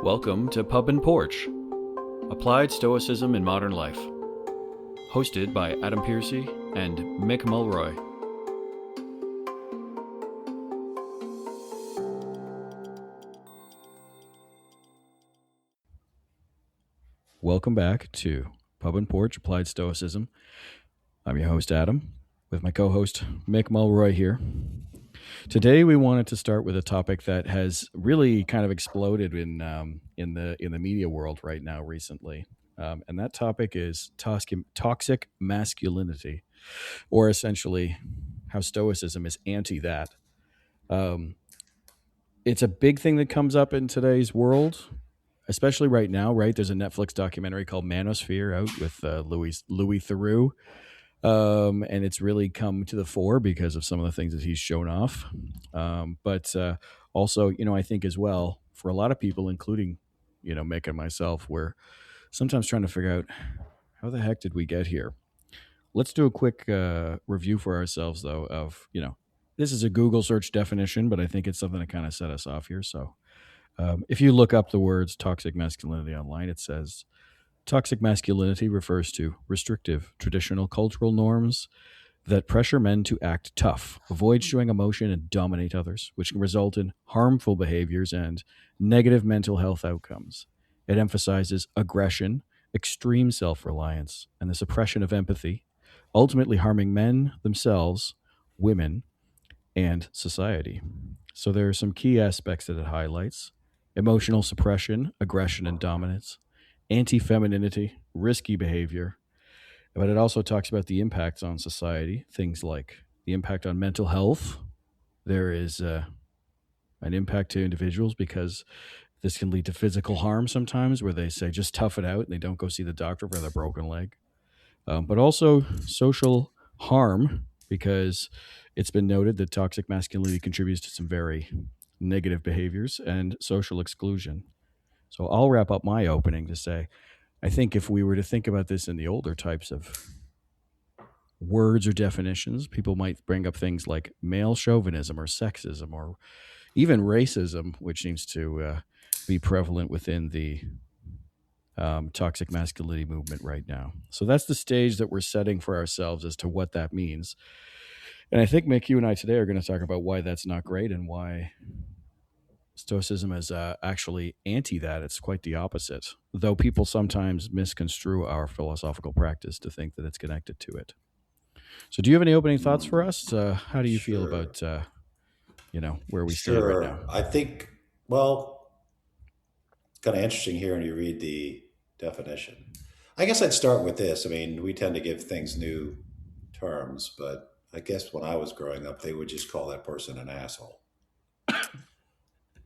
Welcome to Pub and Porch, Applied Stoicism in Modern Life, hosted by Adam Piercy and Mick Mulroy. Welcome back to Pub and Porch, Applied Stoicism. I'm your host, Adam, with my co-host, Mick Mulroy here. Today, we wanted to start with a topic that has really kind of exploded in the media world right now recently, and that topic is toxic masculinity, or essentially how Stoicism is anti that. It's a big thing that comes up in today's world, especially right now. Right, there's a Netflix documentary called Manosphere out with Louis Theroux. And it's really come to the fore because of some of the things that he's shown off. But also, I think as well, for a lot of people, including, Mick and myself, we're sometimes trying to figure out how the heck did we get here? Let's do a quick review for ourselves, though, of, this is a Google search definition, but I think it's something to kind of set us off here. So if you look up the words toxic masculinity online, it says, toxic masculinity refers to restrictive, traditional cultural norms that pressure men to act tough, avoid showing emotion, and dominate others, which can result in harmful behaviors and negative mental health outcomes. It emphasizes aggression, extreme self-reliance, and the suppression of empathy, ultimately harming men themselves, women, and society. So there are some key aspects that it highlights: emotional suppression, aggression, and dominance, anti-femininity, risky behavior. But it also talks about the impacts on society, things like the impact on mental health. There is an impact to individuals because this can lead to physical harm sometimes, where they say just tough it out and they don't go see the doctor for their broken leg. But also social harm, because it's been noted that toxic masculinity contributes to some very negative behaviors and social exclusion. So I'll wrap up my opening to say, I think if we were to think about this in the older types of words or definitions, people might bring up things like male chauvinism or sexism or even racism, which seems to be prevalent within the toxic masculinity movement right now. So that's the stage that we're setting for ourselves as to what that means. And I think, Mick, you and I today are going to talk about why that's not great and why Stoicism is actually anti that. It's quite the opposite, though people sometimes misconstrue our philosophical practice to think that it's connected to it. So do you have any opening thoughts for us? How do you feel about, where we stand right now? I think, well, it's kind of interesting hearing you read the definition. I guess I'd start with this. I mean, we tend to give things new terms, but I guess when I was growing up, they would just call that person an asshole.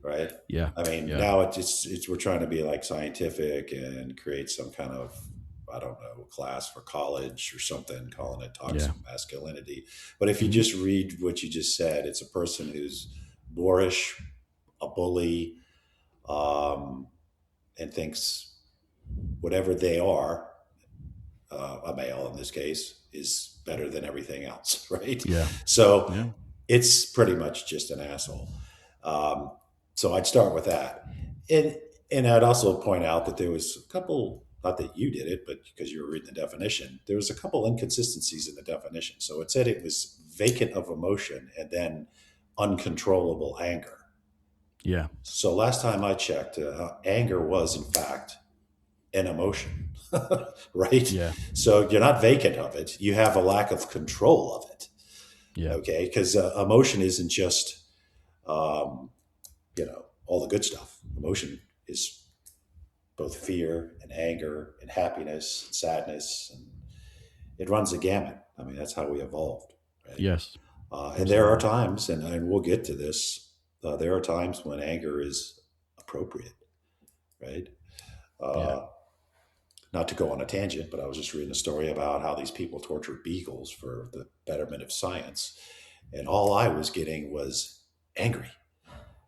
Right? Yeah. I mean, Yeah. now it's we're trying to be like scientific and create some kind of, I don't know, class for college or something, calling it toxic masculinity. But if you just read what you just said, it's a person who's boorish, a bully, and thinks whatever they are, a male in this case, is better than everything else, right? Yeah. So it's pretty much just an asshole. So I'd start with that. And I'd also point out that there was a couple, not that you did it, but because you were reading the definition, there was a couple inconsistencies in the definition. So it said it was vacant of emotion and then uncontrollable anger. Yeah. So last time I checked, anger was in fact an emotion, right? Yeah. So you're not vacant of it. You have a lack of control of it. Yeah. Okay. Because emotion isn't just, all the good stuff. Emotion is both fear and anger and happiness and sadness, and it runs a gamut. I mean, that's how we evolved. Right? Yes. And there are times, and we'll get to this, there are times when anger is appropriate, right? Not to go on a tangent, but I was just reading a story about how these people tortured beagles for the betterment of science. And all I was getting was angry,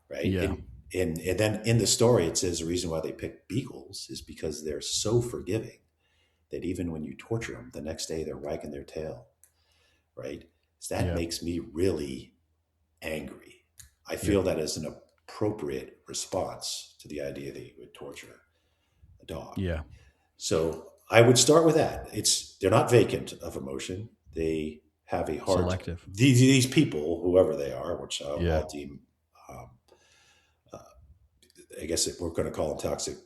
right? Yeah. And then in the story, it says the reason why they picked beagles is because they're so forgiving that even when you torture them, the next day they're wagging their tail, right? So that makes me really angry. I feel that as appropriate response to the idea that you would torture a dog. Yeah. So I would start with that. They're not vacant of emotion. They have a hard. Selective. These people, whoever they are, which Yeah. I'll deem, um, uh, I guess we're going to call them toxic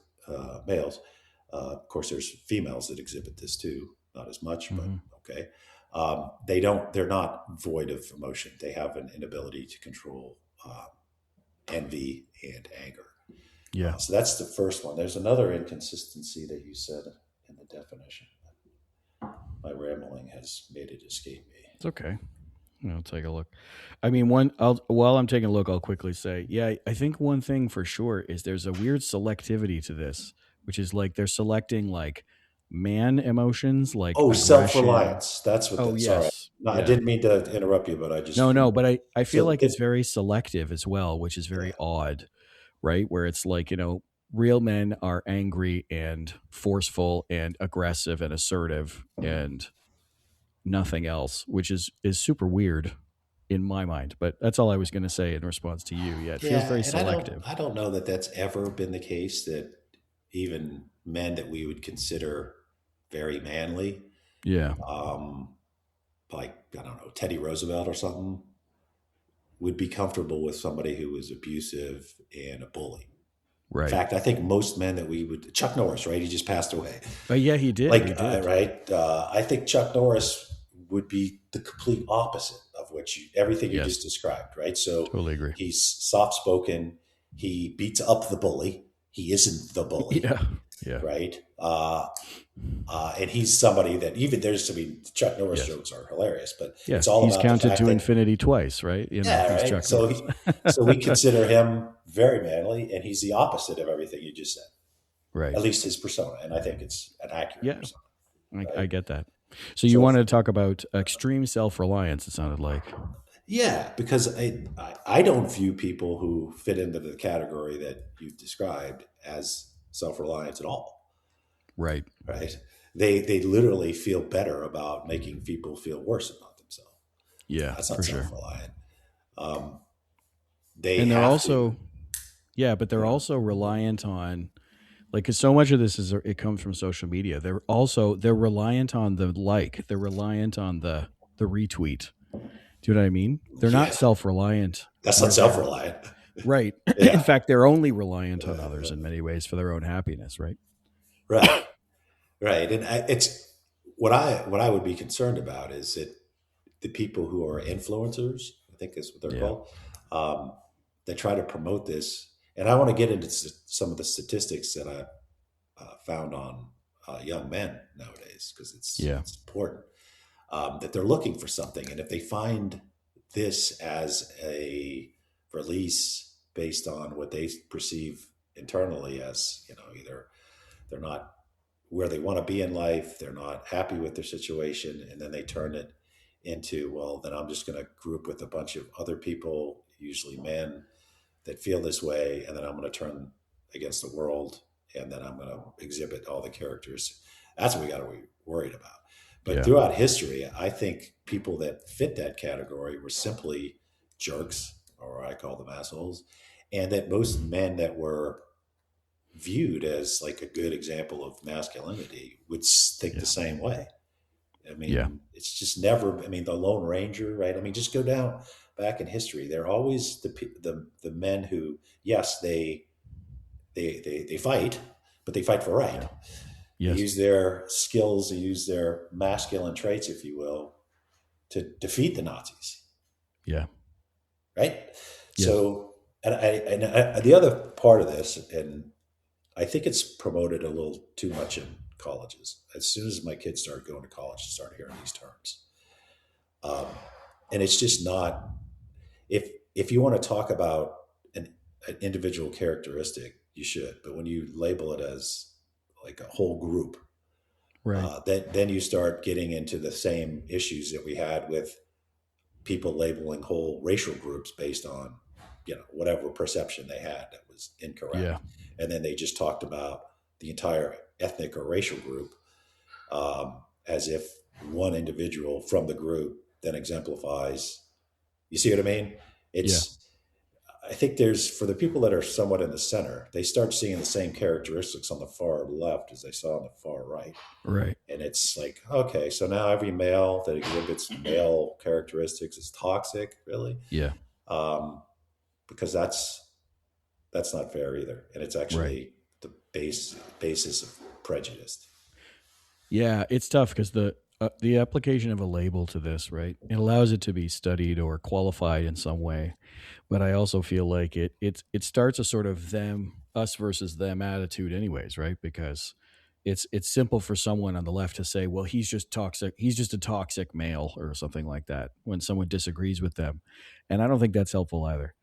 males. Of course, there's females that exhibit this too, not as much, but okay. They're not void of emotion. They have an inability to control envy and anger. Yeah. So that's the first one. There's another inconsistency that you said in the definition. My rambling has made it escape me. It's okay. I'll take a look. I mean, while I'm taking a look, I'll quickly say, yeah, I think one thing for sure is there's a weird selectivity to this, which is like they're selecting like man emotions, like aggression. Self-reliance. That's what. Oh, Sorry, yes. no, Yeah. I didn't mean to interrupt you, but I just no. But I feel like it's very selective as well, which is very odd, right? Where it's like, real men are angry and forceful and aggressive and assertive and nothing else, which is super weird in my mind. But that's all I was going to say in response to you. Yeah, it feels very selective. I don't know that that's ever been the case, that even men that we would consider very manly, Yeah. like, I don't know, Teddy Roosevelt or something, would be comfortable with somebody who was abusive and a bully. Right. In fact, I think most men that we would, Chuck Norris, right? He just passed away. But yeah, he did. Like, he did. Right? I think Chuck Norris would be the complete opposite of everything you just described, right? So totally agree. He's soft-spoken. He beats up the bully. He isn't the bully. Yeah. Right. And he's somebody that Chuck Norris jokes are hilarious, but it's all he's about counted to infinity twice, right? Right. Chuck so we consider him very manly, and he's the opposite of everything you just said. Right. At least his persona, and I think it's an accurate persona. Right? I get that. So you wanted to talk about extreme self-reliance, it sounded like. Yeah, because I don't view people who fit into the category that you've described as self-reliant at all. Right. Right. They literally feel better about making people feel worse about themselves. Yeah, that's not for self-reliant. Sure. They're also, but they're also reliant on, like, because so much of this it comes from social media. They're reliant on they're reliant on the retweet. Do you know what I mean? They're not self-reliant. That's not self-reliant. Right. Yeah. In fact, they're only reliant on others in many ways for their own happiness, right? Right. Right. And it's what I would be concerned about is that the people who are influencers, I think is what they're called, they try to promote this. And I want to get into some of the statistics that I found on young men nowadays, because it's important. That they're looking for something. And if they find this as a release based on what they perceive internally as, either they're not where they want to be in life, they're not happy with their situation, and then they turn it into, well, then I'm just going to group with a bunch of other people, usually men, that feel this way, and then I'm going to turn against the world, and then I'm going to exhibit all the characters. That's what we got to be worried about. But throughout history, I think people that fit that category were simply jerks, or I call them assholes, and that most men that were viewed as like a good example of masculinity would think the same way. I mean, it's just never, the Lone Ranger, right? I mean, just go down back in history. They're always the men who, yes, they fight, but they fight for right. Yes. They use their skills, they use their masculine traits, if you will, to defeat the Nazis. Yeah. Right? Yes. So, and the other part of this, and I think it's promoted a little too much in colleges. As soon as my kids started going to college, I started hearing these terms. And it's just not, if you want to talk about an individual characteristic, you should. But when you label it as like a whole group, right? Then you start getting into the same issues that we had with people labeling whole racial groups based on, whatever perception they had that was incorrect. Yeah. And then they just talked about the entire ethnic or racial group as if one individual from the group then exemplifies. You see what I mean? I think there's, for the people that are somewhat in the center, they start seeing the same characteristics on the far left as they saw on the far right. Right. And it's like, okay, so now every male that exhibits male characteristics is toxic, really? Yeah. Because that's not fair either. And it's Right. actually the basis of prejudice. Yeah, it's tough because the application of a label to this, right? It allows it to be studied or qualified in some way, but I also feel like it starts a sort of us versus them attitude, anyways, right? Because it's simple for someone on the left to say, well, he's just toxic, he's just a toxic male or something like that when someone disagrees with them, and I don't think that's helpful either.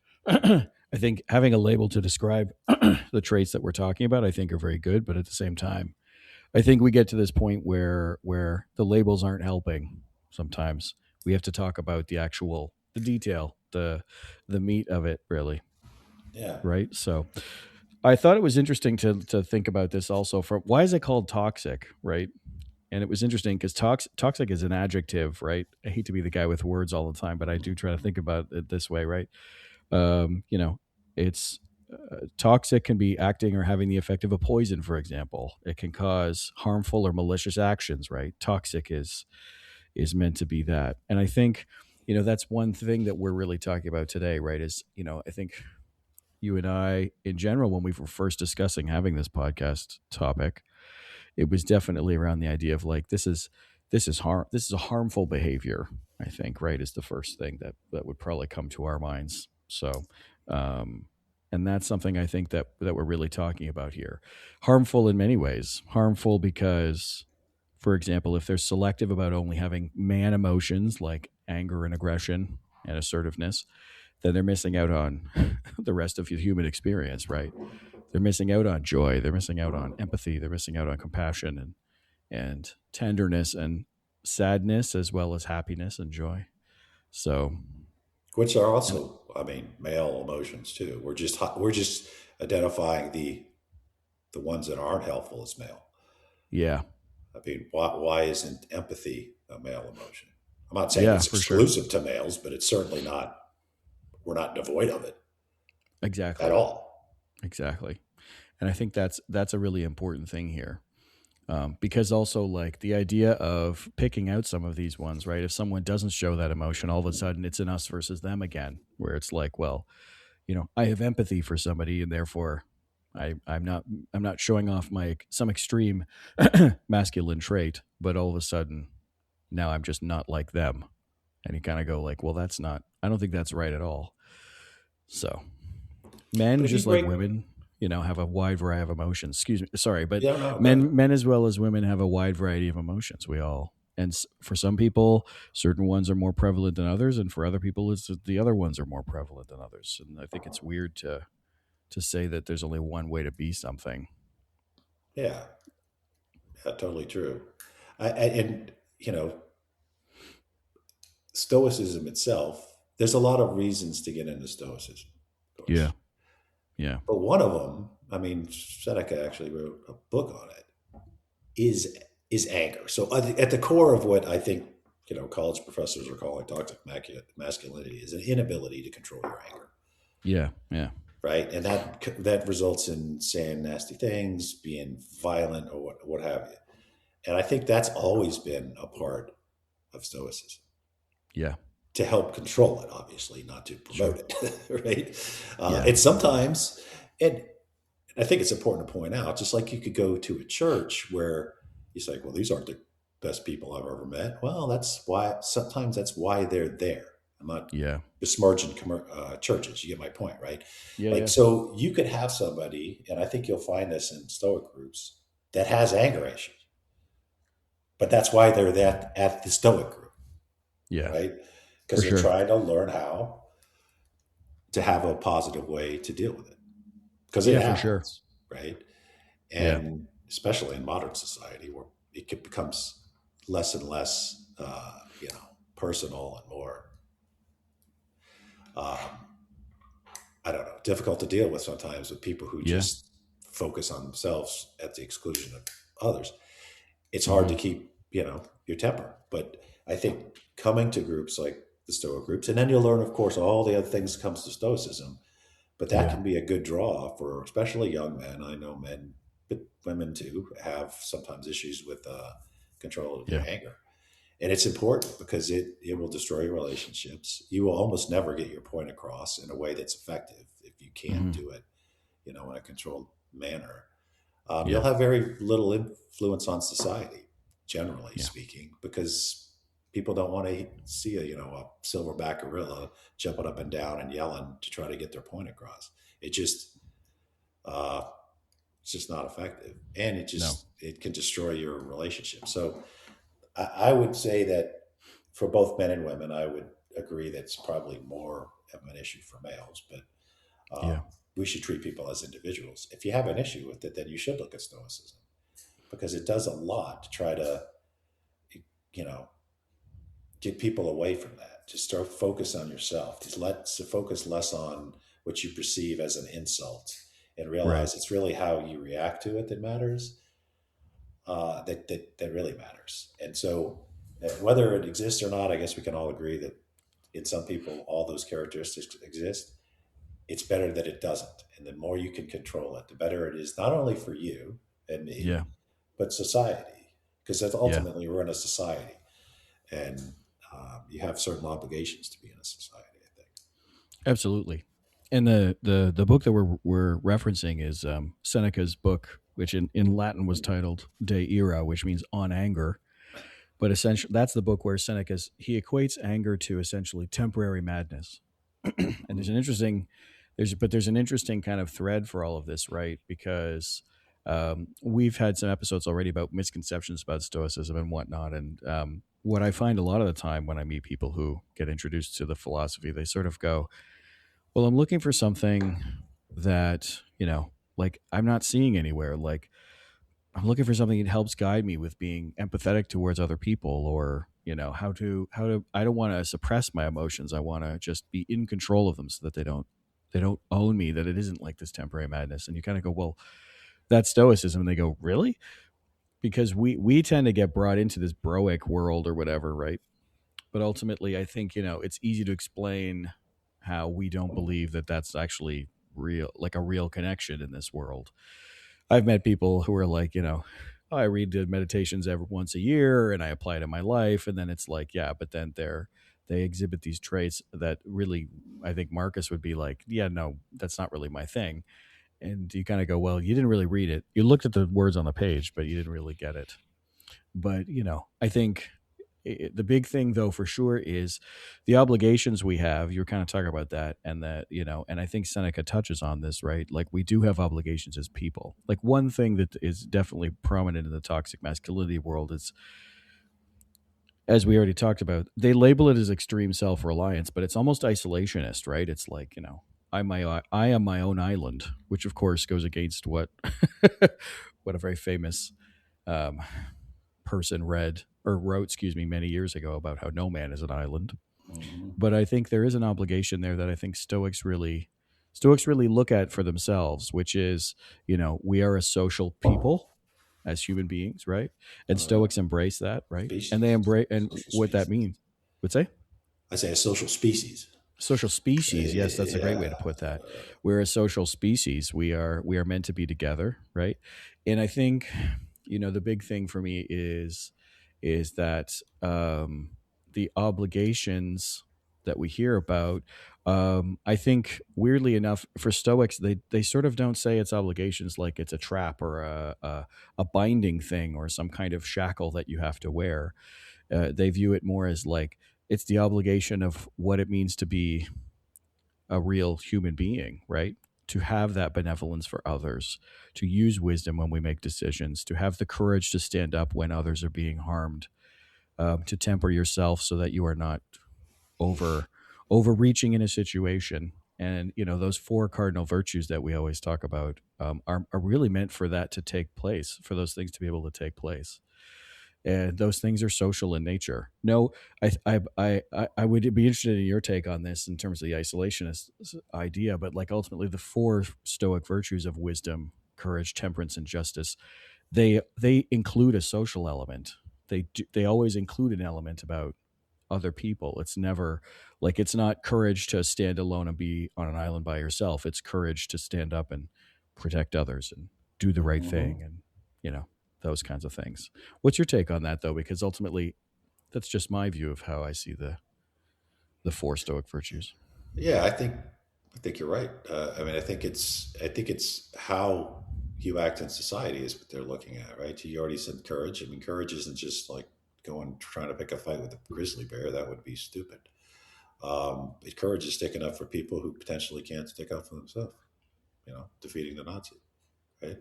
I think having a label to describe the traits that we're talking about, I think, are very good, but at the same time, I think we get to this point where the labels aren't helping. Sometimes we have to talk about the detail, the meat of it, really, Yeah. right? So I thought it was interesting to think about this also. From why is it called toxic, right? And it was interesting because toxic is an adjective, right? I hate to be the guy with words all the time, but I do try to think about it this way, right? You know, it's toxic can be acting or having the effect of a poison, for example. It can cause harmful or malicious actions, right? Toxic is meant to be that. And I think, that's one thing that we're really talking about today, right? Is, I think you and I, in general, when we were first discussing having this podcast topic, it was definitely around the idea of like this is a harmful behavior. I think, right, is the first thing that would probably come to our minds. So, um, and that's something I think that we're really talking about here. Harmful in many ways. Harmful because, for example, if they're selective about only having man emotions like anger and aggression and assertiveness, then they're missing out on the rest of the human experience, right? They're missing out on joy. They're missing out on empathy. They're missing out on compassion and tenderness and sadness as well as happiness and joy. So, Which are and also, I mean, male emotions too. We're just identifying the ones that aren't helpful as male. yeah, I mean, why isn't empathy a male emotion? I'm not saying yeah, it's for sure. exclusive to males, but it's certainly not. We're not devoid of it at Exactly. all. Exactly. And I think that's a really important thing here. Because also like the idea of picking out some of these ones, right? If someone doesn't show that emotion, all of a sudden it's an us versus them again, where it's like, well, I have empathy for somebody, and therefore I'm not showing off my some extreme masculine trait, but all of a sudden now I'm just not like them, and you kind of go like, well, that's not. I don't think that's right at all. So men, But if you just like break, women, have a wide variety of emotions. Excuse me, sorry, but yeah, no, go ahead. men as well as women have a wide variety of emotions. We all, and for some people, certain ones are more prevalent than others, and for other people, it's the other ones are more prevalent than others. And I think it's weird to say that there's only one way to be something. Yeah, yeah, totally true. And Stoicism itself, there's a lot of reasons to get into Stoicism, of Yeah, course. yeah, But one of them, I mean, Seneca actually wrote a book on it, is anger. So at the core of what I think college professors are calling toxic masculinity is an inability to control your anger, yeah, yeah, right? And that results in saying nasty things, being violent, or what have you. And I think that's always been a part of Stoicism, yeah. to help control it, obviously, not to promote Sure. it, right? Yeah, And sometimes, and I think it's important to point out, just like you could go to a church where you say, well, these aren't the best people I've ever met. Well, sometimes that's why they're there. I'm not yeah, besmirching churches. You get my point, right? yeah, Like, yeah, so you could have somebody, and I think you'll find this in Stoic groups, that has anger issues, but that's why they're at the Stoic group, yeah, right? for Because they're sure. trying to learn how to have a positive way to deal with it, because it Yeah, for sure. happens, right? Yeah, And especially in modern society where becomes less and less, personal and more, um, I don't know, difficult to deal with sometimes, with people who yeah, just focus on themselves at the exclusion of others. It's hard hmm to keep, your temper. But I think coming to groups like the Stoic groups, and then you'll learn, of course, all the other things comes to Stoicism. But that Yeah. can be a good draw for especially young men. I know men, but women too, have sometimes issues with control of their Yeah. anger. And it's important because it will destroy your relationships. You will almost never get your point across in a way that's effective if you can't Hmm. do it, in a controlled manner. You'll Yeah. have very little influence on society, generally Yeah. speaking, because people don't want to see a silverback gorilla jumping up and down and yelling to try to get their point across. It just uh, it's just not effective, and No. it can destroy your relationship. So I would say that for both men and women, I would agree that it's probably more of an issue for males, but Yeah. we should treat people as individuals. If you have an issue with it, then you should look at Stoicism because it does a lot to try to, you know, get people away from that. Just start focus on yourself. To focus less on what you perceive as an insult and Right. realize it's really how you react to it that matters. That really matters. And so, whether it exists or not, I guess we can all agree that in some people all those characteristics exist. It's better that it doesn't, and the more you can control it, the better it is. Not only for you and me, Yeah. but society, because that's Yeah. ultimately we're in a society, and you have certain obligations to be in a society. I think. Absolutely. And the book that we're referencing is Seneca's book, which in Latin was titled De Ira, which means on anger. But essentially, that's the book where he equates anger to essentially temporary madness. And Mm-hmm. there's an interesting kind of thread for all of this, right? Because we've had some episodes already about misconceptions about Stoicism and whatnot. And what I find a lot of the time when I meet people who get introduced to the philosophy, they sort of go, well, I'm looking for something that, like I'm not seeing anywhere. Like I'm looking for something that helps guide me with being empathetic towards other people, or, how to I don't want to suppress my emotions. I want to just be in control of them so that they don't own me, that it isn't like this temporary madness. And you kind of go, well, that's stoicism. And they go, really? Because we tend to get brought into this broic world or whatever, right? But ultimately, I think, it's easy to explain how we don't believe that that's actually real, like a real connection in this world. I've met people who are like, "Oh, I read the meditations every once a year and I apply it in my life." And then it's like, yeah, but then they exhibit these traits that really, I think Marcus would be like, yeah, no, that's not really my thing. And you kind of go, well, you didn't really read it. You looked at the words on the page, but you didn't really get it. But, I think the big thing though for sure is the obligations we have. You were kind of talking about that, and that, and I think Seneca touches on this, right? Like we do have obligations as people. Like one thing that is definitely prominent in the toxic masculinity world is, as we already talked about, they label it as extreme self-reliance, but it's almost isolationist, right? It's like, I am my own island, which of course goes against what what a very famous um, person wrote, excuse me, many years ago, about how no man is an island. Mm-hmm. But I think there is an obligation there that I think Stoics really look at for themselves, which is, we are a social people as human beings, right? And Uh, Stoics embrace that, right? And they Species, embrace, and social what that species. means, would say I say a social species. social species. Yes, that's a great way Yeah. to put that. We're a social species. We are meant to be together, right? And I think, the big thing for me is that the obligations that we hear about, I think weirdly enough for Stoics, they sort of don't say it's obligations like it's a trap or a binding thing or some kind of shackle that you have to wear. They view it more as like it's the obligation of what it means to be a real human being, right? To have that benevolence for others, to use wisdom when we make decisions, to have the courage to stand up when others are being harmed, to temper yourself so that you are not over overreaching in a situation. And those four cardinal virtues that we always talk about, are really meant for that to take place, for those things to be able to take place. And those things are social in nature. No, I would be interested in your take on this in terms of the isolationist idea, but like ultimately the four Stoic virtues of wisdom, courage, temperance, and justice, they include a social element. They always include an element about other people. It's never like, it's not courage to stand alone and be on an island by yourself. It's courage to stand up and protect others and do the right thing, Mhm. and you know, those kinds of things. What's your take on that though? Because ultimately, that's just my view of how I see the four Stoic virtues. Yeah, I think you're right. I mean, I think it's how you act in society is what they're looking at, right? You already said courage. I mean, courage isn't just like going trying to pick a fight with a grizzly bear. That would be stupid. Courage is sticking up for people who potentially can't stick up for themselves. Defeating the Nazis, right?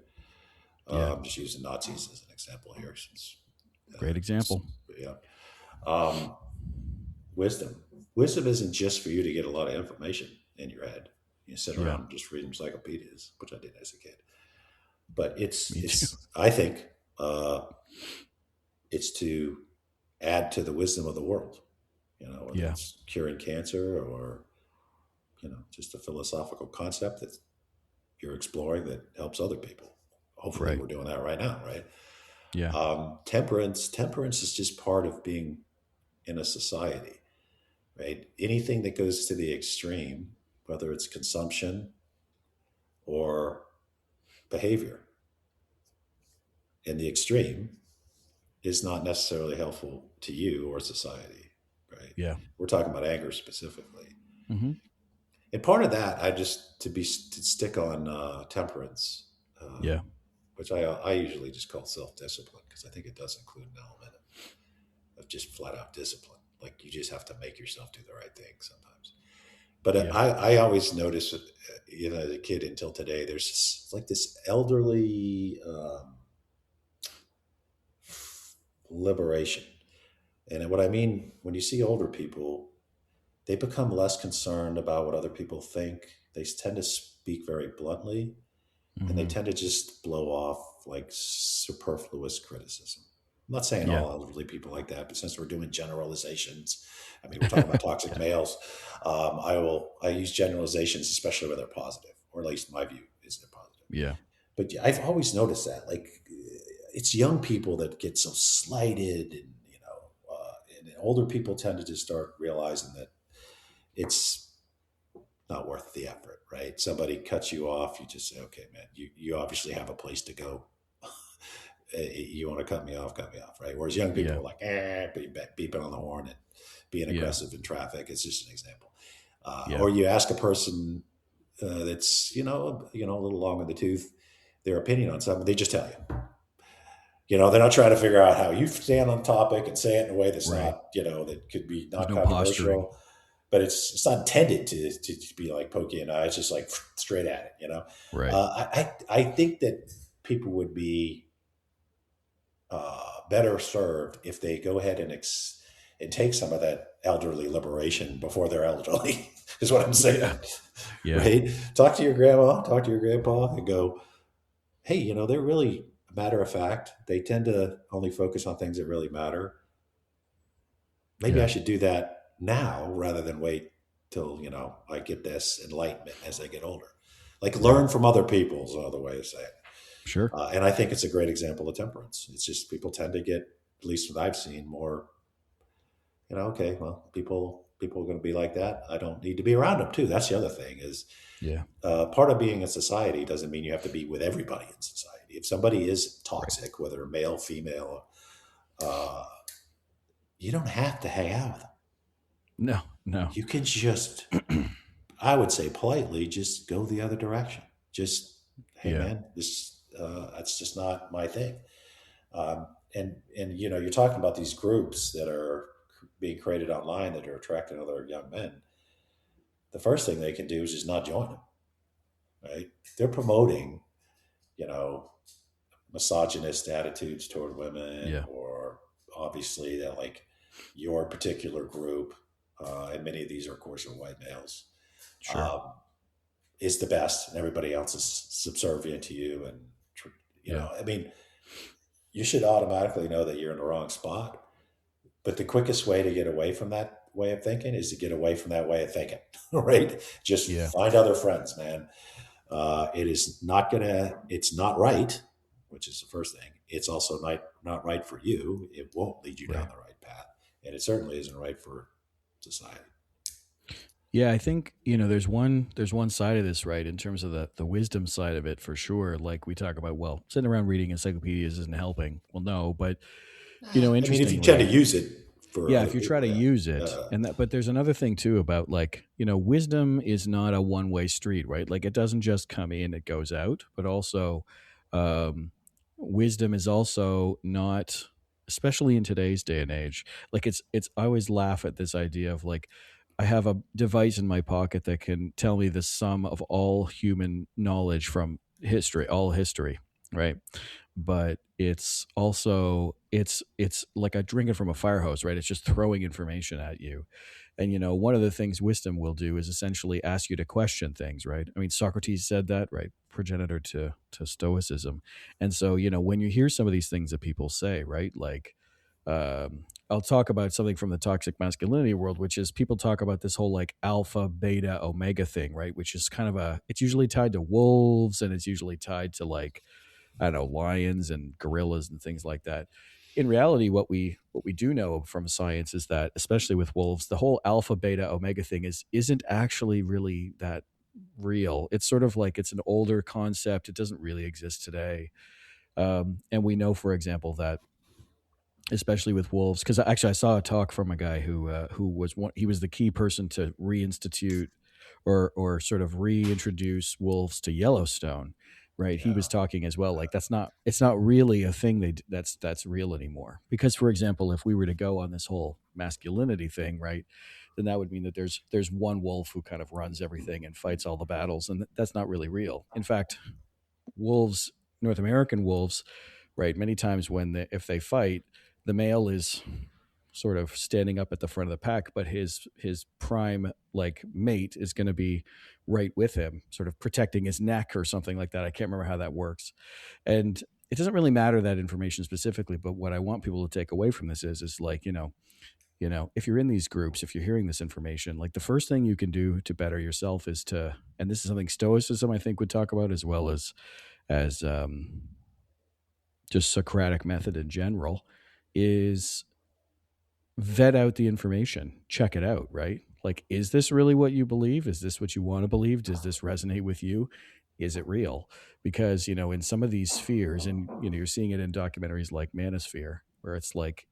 Yeah, I'm just using Nazis as an example here, since great example. yeah. Um, wisdom. Wisdom isn't just for you to get a lot of information in your head. You sit Yeah, around and just read encyclopedias, which I did as a kid. But it's me too. it's I think uh, it's to add to the wisdom of the world. Whether Yeah, it's curing cancer or just a philosophical concept that you're exploring that helps other people. Hopefully, right. we're doing that right now, right? Yeah, Temperance is just part of being in a society, right? Anything that goes to the extreme, whether it's consumption or behavior in the extreme, is not necessarily helpful to you or society, right? yeah, We're talking about anger specifically. hmm, And part of that, I just to stick on temperance, yeah, which I usually just call self discipline, because I think it does include an element of just flat out discipline. Like you just have to make yourself do the right thing sometimes. But yeah, I always notice, as a kid until today, there's like this elderly liberation. And what I mean, when you see older people, they become less concerned about what other people think. They tend to speak very bluntly, and they hmm, tend to just blow off like superfluous criticism. I'm not saying yeah, all elderly people like that, but since we're doing generalizations, I mean, we're talking about toxic yeah, males. I use generalizations, especially when they're positive, or at least my view is they're positive. yeah, But I've always noticed that, like, it's young people that get so slighted, and and older people tend to just start realizing that it's not worth the effort, right? Somebody cuts you off, you just say, okay, man, you obviously have a place to go. You want to cut me off, right? Whereas young people yeah, are like, beeping on the horn and being yeah, aggressive in traffic. It's just an example. yeah, Or you ask a person that's, a little long in the tooth, their opinion on something, they just tell you. They're not trying to figure out how you stand on the topic and say it in a way that's right. not, that could be There's not no posturing. controversial, but it's not intended to be like pokey and eye. It's just like straight at it. Right. I think that people would be better served if they go ahead and take some of that elderly liberation before they're elderly, is what I'm Yeah, saying. yeah, Right? Talk to your grandma, talk to your grandpa, and go, hey, they're really matter of fact. They tend to only focus on things that really matter. Maybe I yeah, should do that now rather than wait till, I get this enlightenment as I get older. Like right. learn from other people is another way to say it. Sure. And I think it's a great example of temperance. It's just people tend to get, at least what I've seen, more, okay, well, people are going to be like that. I don't need to be around them too. That's the other thing is Yeah, part of being in society doesn't mean you have to be with everybody in society. If somebody is right. toxic, whether male, female, uh, you don't have to hang out with them. No, no. You can just, I would say politely, just go the other direction. Just, hey Yeah, man, this that's just not my thing. And you're talking about these groups that are being created online that are attracting other young men. The first thing they can do is just not join them, right? They're promoting, you know, misogynist attitudes toward women, yeah, or obviously that like your particular group, and many of these are, of course, are white males, sure. um, is the best, and everybody else is subservient to you. And Yeah, I mean, you should automatically know that you're in the wrong spot. But the quickest way to get away from that way of thinking is to get away from that way of thinking, right? yeah, Just find other friends, man. It's not right, which is the first thing. It's also not right for you. It won't lead you right. down the right path. and it certainly isn't right for society. Yeah, I think there's one side of this, right, in terms of the wisdom side of it for sure. Like we talk about, well, sitting around reading encyclopedias isn't helping. Well, no, but I mean, if you tend to interestingly, use it for yeah, other if you try people, to yeah. use it, Uh, and that, but there's another thing too about like wisdom is not a one way street, right? Like it doesn't just come in, it goes out, but also um, wisdom is also not, especially in today's day and age. Like it's I always laugh at this idea of like I have a device in my pocket that can tell me the sum of all human knowledge from history, all history, right? But it's also it's like a drinking from a fire hose, right? It's just throwing information at you. And one of the things wisdom will do is essentially ask you to question things, right? I mean, Socrates said that, right? Progenitor to Stoicism. And so when you hear some of these things that people say, right, like I'll talk about something from the toxic masculinity world, which is people talk about this whole like alpha, beta, omega thing, right? Which is kind of it's usually tied to wolves, and it's usually tied to like, I don't know, lions and gorillas and things like that. In reality, what we do know from science is that, especially with wolves, the whole alpha, beta, omega thing isn't actually really that real. It's sort of like it's an older concept. It doesn't really exist today. And we know, for example, that especially with wolves, because actually I saw a talk from a guy who was he was the key person to reinstitute or sort of reintroduce wolves to Yellowstone, right? He was yeah. talking as well, like it's not really a thing that's real anymore. Because, for example, if we were to go on this whole masculinity thing, right, then that would mean that there's one wolf who kind of runs everything and fights all the battles, and that's not really real. In fact, wolves, North American wolves, right, many times if they fight, the male is sort of standing up at the front of the pack, but his prime like mate is going to be right with him, sort of protecting his neck or something like that. I can't remember how that works, and it doesn't really matter that information specifically. But what I want people to take away from this is like if you're in these groups, if you're hearing this information, like the first thing you can do to better yourself is to, and this is something Stoicism I think would talk about, as well as just Socratic method in general, is vet out the information, check it out, right? Like, is this really what you believe? Is this what you want to believe? Does this resonate with you? Is it real? Because, in some of these spheres, and, you're seeing it in documentaries like Manosphere, where it's like,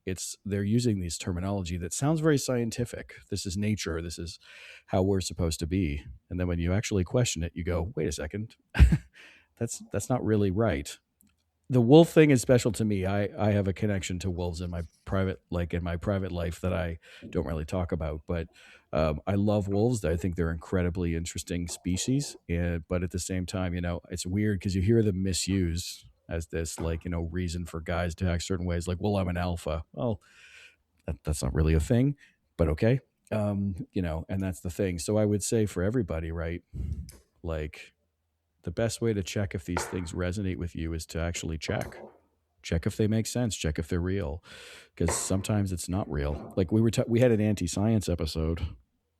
they're using these terminology that sounds very scientific. This is nature. This is how we're supposed to be. And then when you actually question it, you go, wait a second, that's not really right. The wolf thing is special to me. I have a connection to wolves in my private life that I don't really talk about, but I love wolves. I think they're incredibly interesting species, but at the same time, it's weird because you hear them misused as this like reason for guys to act certain ways. Like, well, I'm an alpha. Well, that's not really a thing, but okay. And that's the thing. So I would say for everybody, right? Like, the best way to check if these things resonate with you is to actually check if they make sense, check if they're real, because sometimes it's not real. Like we had an anti-science episode,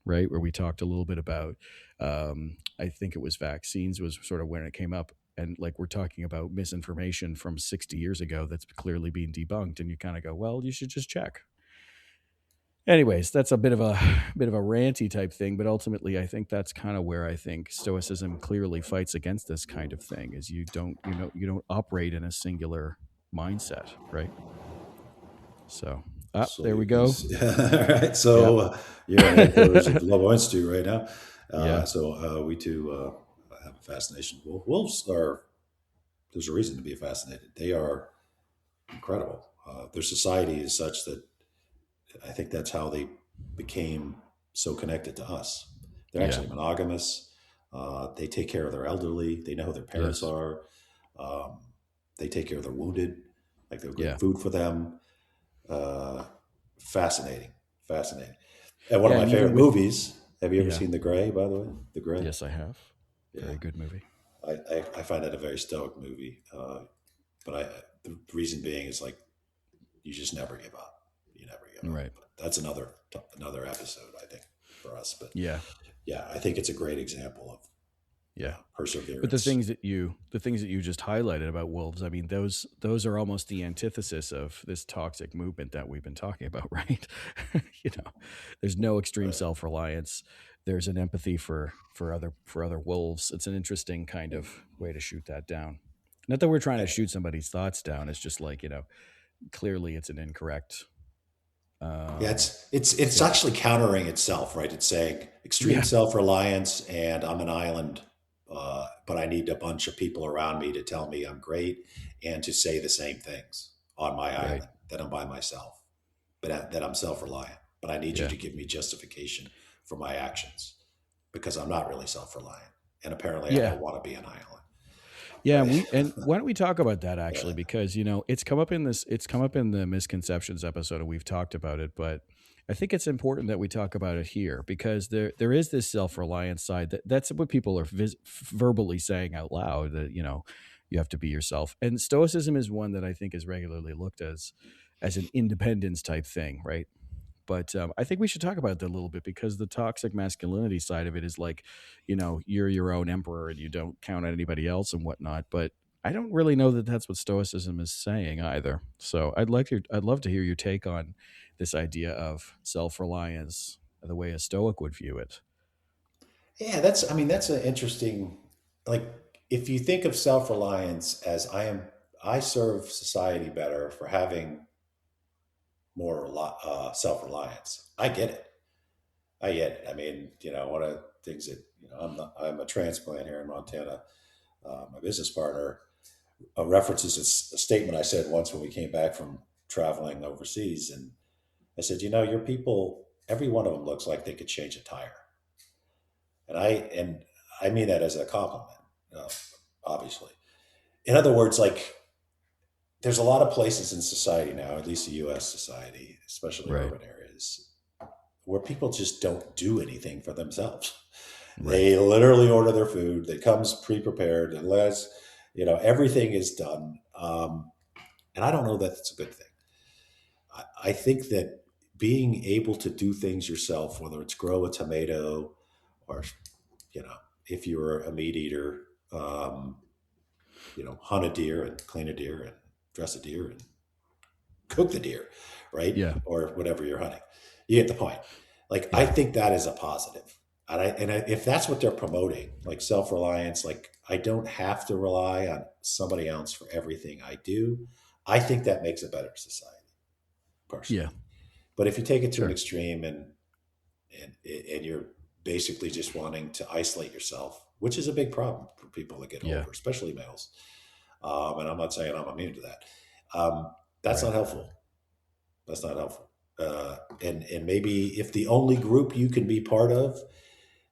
right, where we talked a little bit about I think it was vaccines was sort of when it came up, and like we're talking about misinformation from 60 years ago that's clearly being debunked, and you kind of go, well, you should just check. Anyways, that's a bit of a ranty type thing, but ultimately I think that's kind of where I think Stoicism clearly fights against this kind of thing, is you don't operate in a singular mindset, right? So there we Absolutely. go. All right. Yeah. So you're at headquarters of the Global Institute right now. Yeah. We too have a fascination. Wolves are, there's a reason to be fascinated. They are incredible. Their society is such that I think that's how they became so connected to us. They're Yeah. actually monogamous. They take care of their elderly. They know who their parents Yes. are. Um, they take care of their wounded. Like they're good Yeah. food for them. Uh, fascinating, fascinating. And one of Yeah. my And even favorite with, movies. Have you ever yeah. seen The Gray? By the way, The Gray. Yes, I have. Yeah, Very good movie. I find that a very stoic movie. But the reason being is like you just never give up. You never give up. Right. But that's another episode, I think, for us. But Yeah. yeah, I think it's a great example of Yeah. But perseverance. the things that you just highlighted about wolves, I mean, those are almost the antithesis of this toxic movement that we've been talking about, right? You know, there's no extreme Right. self-reliance. There's an empathy for other wolves. It's an interesting kind of way to shoot that down. Not that we're trying to shoot somebody's thoughts down. It's just like, you know, clearly it's an incorrect Yeah, um it's yeah. actually countering itself, right? It's saying extreme Yeah. self reliance, and I'm an island, but I need a bunch of people around me to tell me I'm great and to say the same things on my Right. island that I'm by myself, that I'm self reliant. But I need you Yeah. to give me justification for my actions because I'm not really self reliant, and apparently I Yeah. don't want to be an island, Yeah, right? and why don't we talk about that Yeah. actually? Because you know it's come up in the misconceptions episode, and we've talked about it. But I think it's important that we talk about it here because there is this self reliance side that's what people are verbally saying out loud that you know you have to be yourself. And Stoicism is one that I think is regularly looked as an independence type thing, right? But I think we should talk about that a little bit because the toxic masculinity side of it is like, you know, you're your own emperor and you don't count on anybody else and whatnot. But I don't really know that that's what Stoicism is saying either. So I'd love to hear your take on this idea of self reliance, the way a Stoic would view it. Yeah, I mean, that's an interesting, like, if you think of self reliance as I serve society better for having more self reliance. I get it. I get it. I mean, one of the things that, I'm a transplant here in Montana. My business partner references a statement I said once when we came back from traveling overseas. And I said, your people, every one of them looks like they could change a tire. And I mean that as a compliment, uh, obviously. In other words, like, there's a lot of places in society now, at least the U.S. society, especially Right. urban areas, where people just don't do anything for themselves. Right. They literally order their food. It comes pre-prepared, unless everything is done. And I don't know that it's a good thing. I think that being able to do things yourself, whether it's grow a tomato or you know, if you're a meat eater, hunt a deer and clean a deer and dress a deer and cook the deer, right? Yeah. Or whatever you're hunting. You get the point. Like, I Yeah. think that is a positive. If that's what they're promoting, like self reliance, like I don't have to rely on somebody else for everything I do, I think that makes a better society, Yeah. personally. But if you take it to an Sure. extreme and you're basically just wanting to isolate yourself, which is a big problem for people that get Yeah. older, especially males. And I'm not saying I'm immune to that. That's Right. not helpful. That's not helpful. And maybe if the only group you can be part of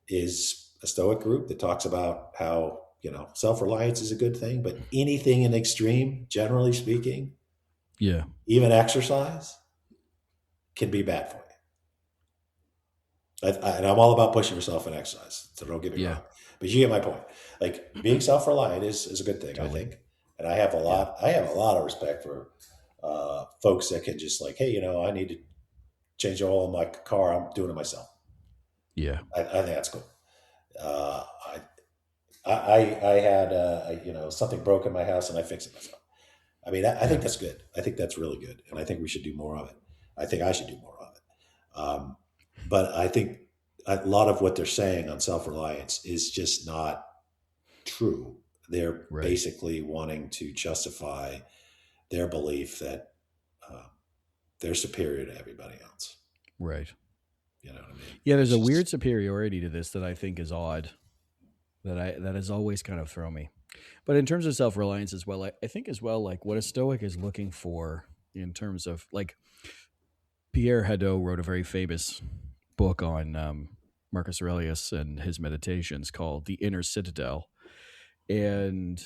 is a Stoic group that talks about how self reliance is a good thing, but anything in extreme, generally speaking, Yeah. even exercise, can be bad for you. And I'm all about pushing yourself in exercise, so don't get me Yeah. wrong. But you get my point. Like, being self-reliant is a good thing, I Totally. think. And I Yeah. have a lot of respect for folks that can just, like, hey, I need to change the oil in my car. I'm doing it myself. Yeah. I think that's cool. Uh, I had something broke in my house and I fixed it myself. I mean, I Yeah. think that's good. I think that's really good, and I think we should do more of it. I think I should do more of it. Um, but I think a lot of what they're saying on self reliance is just not true. They're Right. basically wanting to justify their belief that uh, they're superior to everybody else. Right. You know what I mean? Yeah, there's Which a is weird superiority to this that I think is odd that has always kind of thrown me. But in terms of self reliance as well, I think as well, like what a Stoic is looking for in terms of like Pierre Hadot wrote a very famous book on Marcus Aurelius and his meditations called The Inner Citadel. And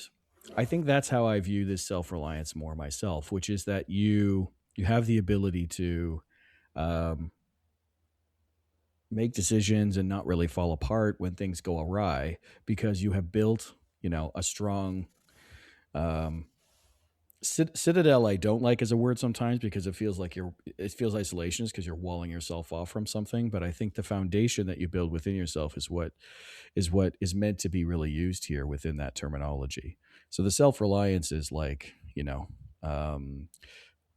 I think that's how I view this self reliance more myself, which is that you have the ability to um, make decisions and not really fall apart when things go awry because you have built, you know, a strong um, Citadel I don't like as a word sometimes because it feels like it feels isolationist because you're walling yourself off from something. But I think the foundation that you build within yourself is what is meant to be really used here within that terminology. So the self-reliance is like, um,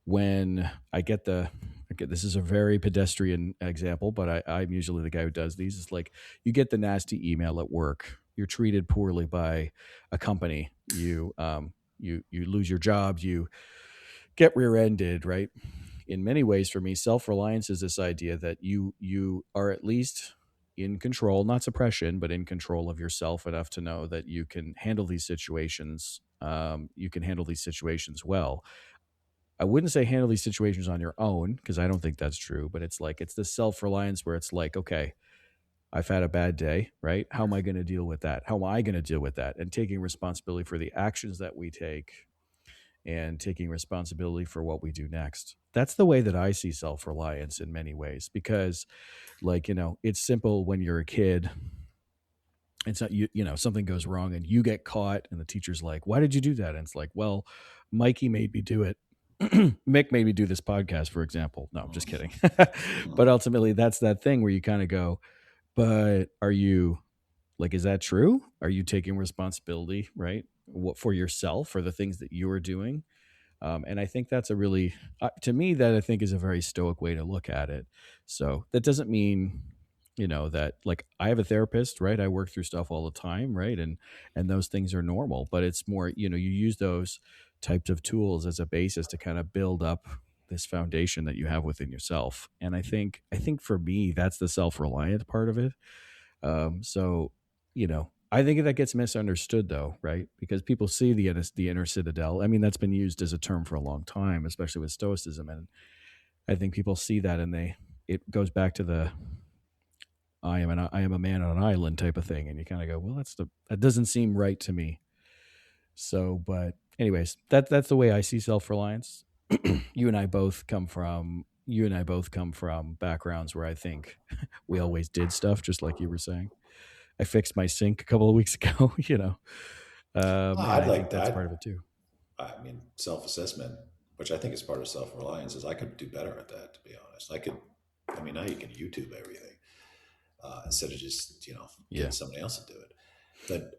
when I get this is a very pedestrian example, but I'm usually the guy who does these. It's like you get the nasty email at work. You're treated poorly by a company. You lose your job. You get rear-ended, right? In many ways, for me, self-reliance is this idea that you are at least in control, not suppression, but in control of yourself enough to know that you can handle these situations. You can handle these situations well. I wouldn't say handle these situations on your own because I don't think that's true, but it's the self-reliance where it's like, okay, I've had a bad day, right? How am I going to deal with that? How am I going to deal with that? And taking responsibility for the actions that we take and taking responsibility for what we do next. That's the way that I see self-reliance in many ways because like, it's simple when you're a kid. It's not something goes wrong and you get caught and the teacher's like, "Why did you do that?" And it's like, "Well, Mikey made me do it." Mick made me do this podcast, for example. No, I'm just kidding. But ultimately, that's that thing where you kind of go, but are you like, is that true? Are you taking responsibility, right? What for yourself, for the things that you are doing? And I think that's a really, to me, that I think is a very stoic way to look at it. So that doesn't mean, that like I have a therapist, right? I work through stuff all the time, right? And those things are normal, but it's more, you use those types of tools as a basis to kind of build up this foundation that you have within yourself. And I think for me, that's the self-reliant part of it. So, I think that gets misunderstood though, right? Because people see the inner citadel. I mean, that's been used as a term for a long time, especially with Stoicism, and I think people see that and it goes back to the I am a man on an island type of thing, and you kind of go, well, that doesn't seem right to me. So, but anyways, that's the way I see self reliance. You and I both come from backgrounds where I think we always did stuff just like you were saying. I fixed my sink a couple of weeks ago, and I'd I think like that's part of that. it too. I mean, self-assessment, which I think is part of self-reliance, is I could do better at that. To be honest, I could. I mean, now you can YouTube everything instead of just getting Yeah. somebody else to do it. But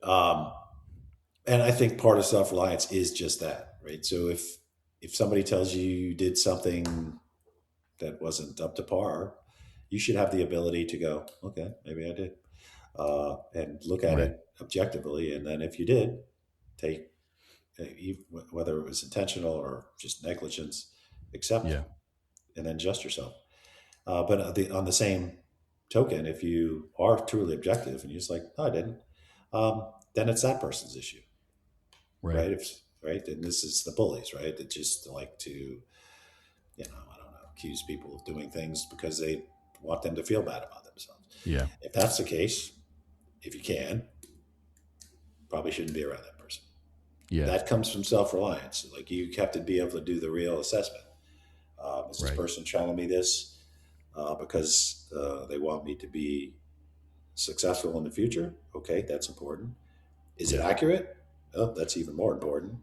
and I think part of self-reliance is just that, right? So if somebody tells you you did something that wasn't up to par, you should have the ability to go, okay, maybe I did, and look at Right. it objectively. And then if you did, take whether it was intentional or just negligence, accept Yeah. and then adjust yourself. But on the same token, if you are truly objective and you're just like, no, I didn't, then it's that person's issue, Right. right? If right, and this is the bullies, right? That just like to, I don't know, accuse people of doing things because they want them to feel bad about themselves. Yeah. If that's the case, if you can, probably shouldn't be around that person. Yeah. That comes from self-reliance. Like you have to be able to do the real assessment. Is this Right. person telling me this because they want me to be successful in the future? Okay, that's important. Is it Yeah. accurate? Oh, that's even more important.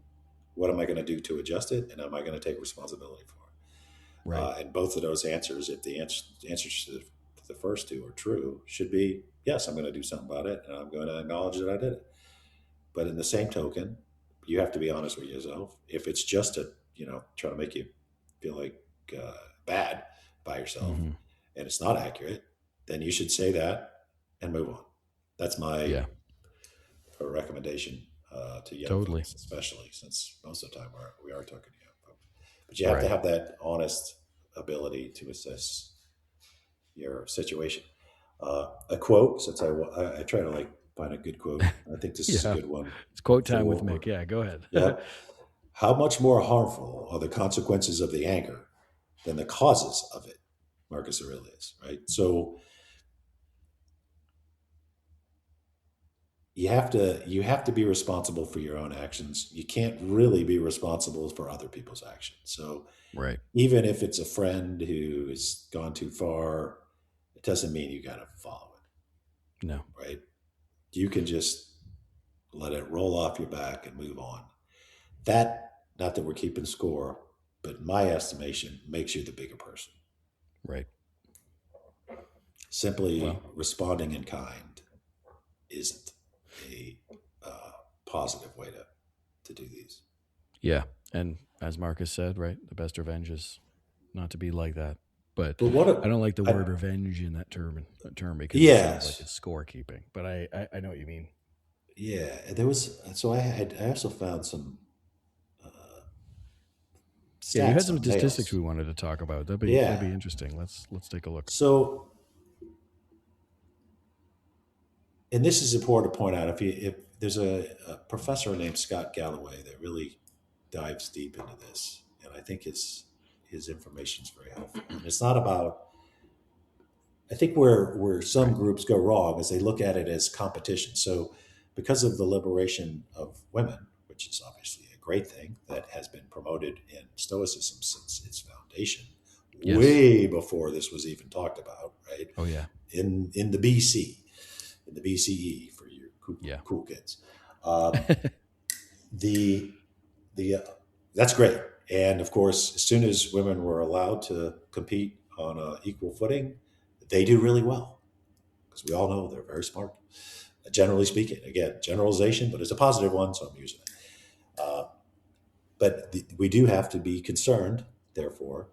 What am I going to do to adjust it? And am I going to take responsibility for it? Right. And both of those answers, if the answers to the first two are true, should be yes, I'm going to do something about it and I'm going to acknowledge that I did it. But in the same token, you have to be honest with yourself. If it's just to, try to make you feel like bad by yourself Hmm. and it's not accurate, then you should say that and move on. That's my Yeah. recommendation to young Totally. folks, especially since most of the time we are talking to young folks. But you have to Right. have that honest ability to assess your situation. A quote, since I try to like find a good quote. I think this is a Yeah. good one It's quote for time with what Mick. Yeah. Go ahead. Yep. How much more harmful are the consequences of the anger than the causes of it? Marcus Aurelius, right? So you have to be responsible for your own actions. You can't really be responsible for other people's actions. So Right. even if it's a friend who has gone too far, it doesn't mean you got to follow No. it, right? You can just let it roll off your back and move on. That not that we're keeping score, but in my estimation, makes you the bigger person. Right. Simply Well, responding in kind isn't a positive way to do these. yeah. And as Marcus said, right, the best revenge is not to be like that. But But what I don't like the I, word revenge in that term because it sounds like yes, it's scorekeeping. But I know what you mean. yeah, there was. So I also found some uh, Yeah, you had stats some on statistics males. we wanted to talk about. That'd Yeah. be interesting. Let's take a look. So, and this is important to point out. If there's a professor named Scott Galloway that really dives deep into this, and I think his information is very helpful. And it's not about. I think where some Right. groups go wrong is they look at it as competition. So, because of the liberation of women, which is obviously a great thing that has been promoted in Stoicism since its foundation, Yes. way before this was even talked about, right? Oh yeah. In the BC, in the BCE for you Yeah. cool kids. Um, the the That's great, and of course, as soon as women were allowed to compete on an equal footing, they do really well because we all know they're very smart. Generally speaking, again, generalization, but it's a positive one, so I'm using it. Uh, we do have to be concerned, therefore,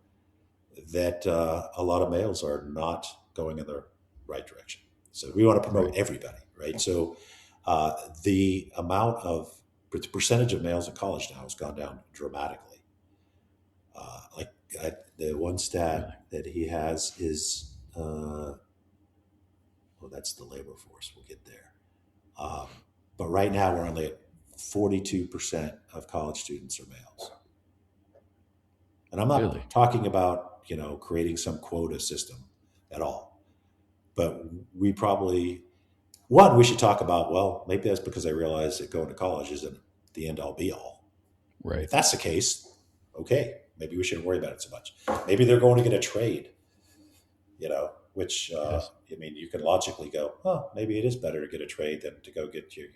that a lot of males are not going in the right direction. So we want to promote Right. everybody, right? So the amount of the percentage of males in college now has gone down dramatically. The one Really. stat that he has is, well, that's the labor force. We'll get there. Um, but right now we're only at 42% of college students are males. And I'm Really. not talking about, creating some quota system at all. But we probably, one, we should talk about, well, maybe that's because I realize that going to college isn't the end all be all. And Right. if that's the case, okay, maybe we shouldn't worry about it so much. Maybe they're going to get a trade, which, Yes. I mean, you can logically go, oh, maybe it is better to get a trade than to go get to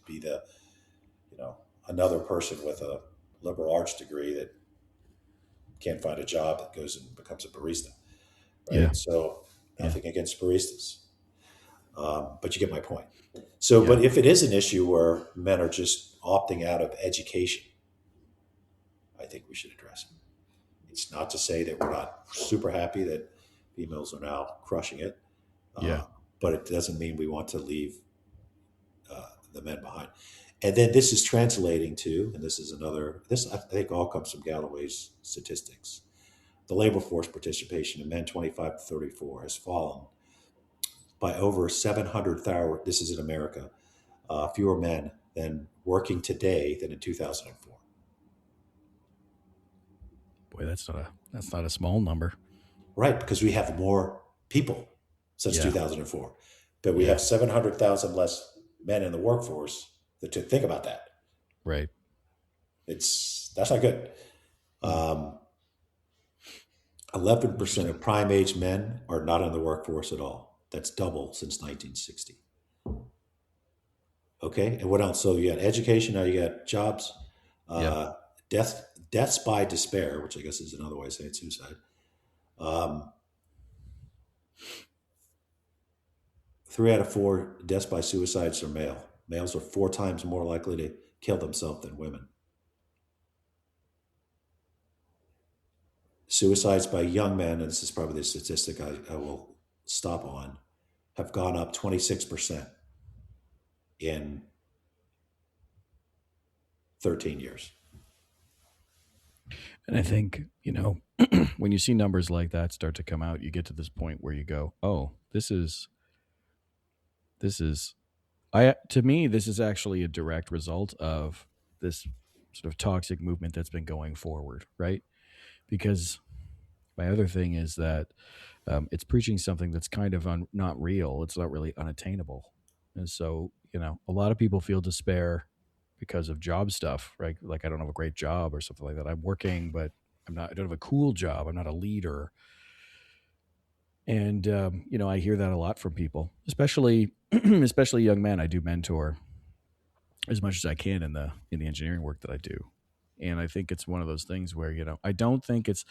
be you know, another person with a liberal arts degree that can't find a job that goes and becomes a barista, Yeah. right? So Yeah. nothing against baristas, but you get my point. So, Yeah. but if it is an issue where men are just opting out of education, I think we should address it. It's not to say that we're not super happy that females are now crushing it, Yeah. but it doesn't mean we want to leave the men behind. And then this is translating to, and this is another, this I think all comes from Galloway's statistics. The labor force participation in men 25 to 34 has fallen by over 700,000. This is in America, fewer men than working today than in 2004. Boy, that's not a small number. Right, because we have more people since Yeah. 2004, but we Yeah. have 700,000 less men in the workforce. To think about that, Right. that's not good. Hmm. 11% Interesting. of prime age men are not in the workforce at all. That's double since 1960. Okay, and what else? So you got education, now you got jobs, Yep. uh, deaths by despair, which I guess is another way of saying suicide. Um, 3 out of 4 deaths by suicides are male. Males are 4 times more likely to kill themselves than women. Suicides by young men, and this is probably the statistic I will stop on, have gone up 26% in 13 years. And I think, when you see numbers like that start to come out, you get to this point where you go, "Oh, this is I to me this is actually a direct result of this sort of toxic movement that's been going forward, right?" Because my other thing is that it's preaching something that's kind of not real. It's not really unattainable, and so a lot of people feel despair because of job stuff, right? Like I don't have a great job or something like that. I'm working, but I don't have a cool job. I'm not a leader, and I hear that a lot from people, especially young men. I do mentor as much as I can in the engineering work that I do, And I think it's one of those things where, I don't think it's,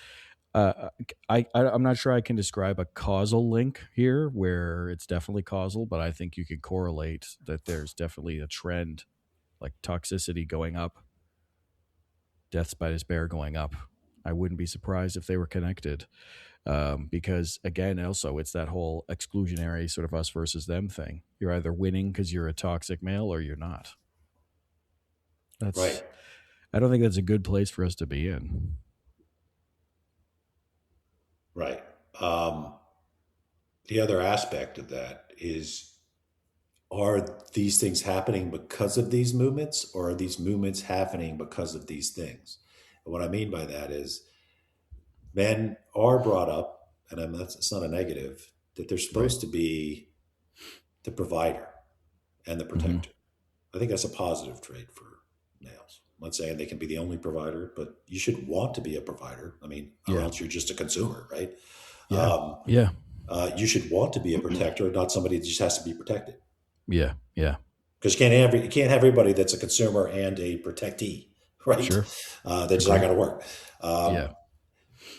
I'm not sure I can describe a causal link here where it's definitely causal, but I think you could correlate that there's definitely a trend, like toxicity going up, deaths by despair going up. I wouldn't be surprised if they were connected, because again, also it's that whole exclusionary sort of us versus them thing. You're either winning because you're a toxic male or you're not. Right. I don't think that's a good place for us to be in. Right. The other aspect of that is, are these things happening because of these movements, or are these movements happening because of these things? And what I mean by that is, men are brought up, and it's not a negative, that they're Right. supposed to be the provider and the Mm-hmm. protector. I think that's a positive trait for males. I'm not saying they can be the only provider, but you should want to be a provider. I mean, or Yeah. else you're just a consumer, right? Yeah. Yeah. You should want to be a protector, not somebody that just has to be protected. Yeah. Yeah. Because you can't have everybody that's a consumer and a protectee, right? Sure. That's just not going to work. Yeah.